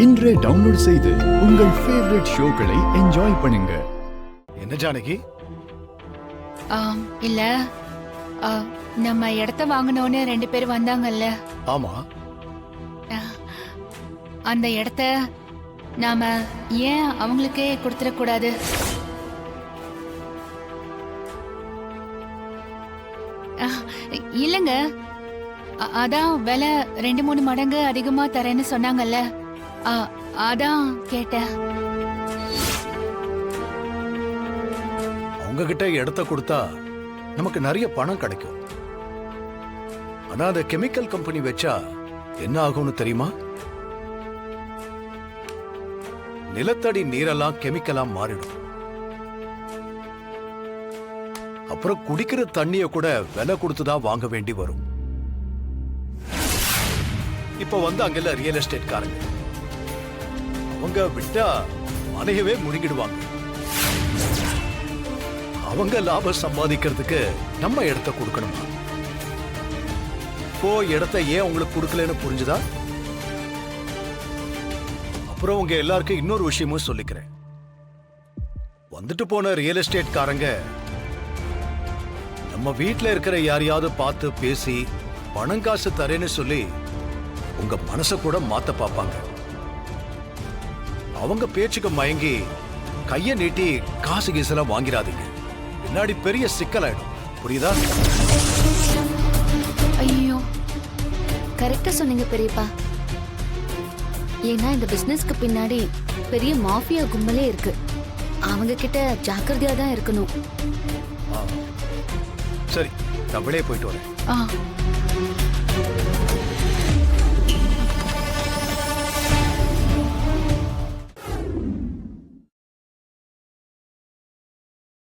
இன்றே டவுன்லோட் செய்து உங்கள் ஃபேவரட் ஷோக்களை என்ஜாய் பண்ணுங்க. என்ன ஜானகி? இல்ல நம்ம இடத்த வாங்கணும்னு 2 பேர் வந்தாங்கல்ல. ஆமா. அந்த இடத்த நாம ஏன் அவங்களுக்கே கொடுத்துடக்கூடாது? இல்லங்க, அதான் விலை 2-3 மடங்கு அதிகமா தரேன்னு சொன்னாங்கல்ல, அதான் கேட்டேன். அவங்க கிட்ட இடத்த கொடுத்தா நமக்கு நிறைய பணம் கிடைக்கும். ஆனா அந்த கெமிக்கல் கம்பெனி வச்சா என்ன ஆகும்னு தெரியுமா? நிலத்தடி நீரெல்லாம் கெமிக்கலா மாறிடும். அப்புறம் குடிக்கிற தண்ணிய கூட விலை கொடுத்துதான் வாங்க வேண்டி வரும். இப்ப வந்து அங்கெல்ல ரியல் எஸ்டேட் காரங்க, அவங்க விட்டா மனையவே முழுங்கிடுவாங்க. அவங்க லாபம் சம்பாதிக்கிறதுக்கு நம்ம இடத்த கொடுக்கணுமா? இப்போ இடத்த ஏன் உங்களுக்கு கொடுக்கலன்னு புரிஞ்சுதா? அப்புறம் உங்க எல்லாருக்கும் இன்னொரு விஷயமும் சொல்லிக்கிறேன். வந்துட்டு போன ரியல் எஸ்டேட் காரங்க நம்ம வீட்டுல இருக்கிற யாரையாவது பார்த்து பேசி பணம் காசு தரேன்னு சொல்லி உங்க மனச கூட மாத்த பார்ப்பாங்க. அவங்க பேச்சுக்கு மயங்கி கைய நீட்டி காசு கீசெல்லாம் வாங்கிடாதீங்க. பின்னாடி பெரிய சிக்கலாயிடும். புரியுதா? ஐயோ, கரெக்டா சொன்னீங்க பெரியப்பா. ஏன்னா இந்த பிசினஸ்க்கு பின்னாடி பெரிய மாஃபியா கும்பலே இருக்கு. அவங்க கிட்ட ஜாக்கிரதையா தான் இருக்கணும். சரி, நான் வெளியே போயிட்டு வரேன்.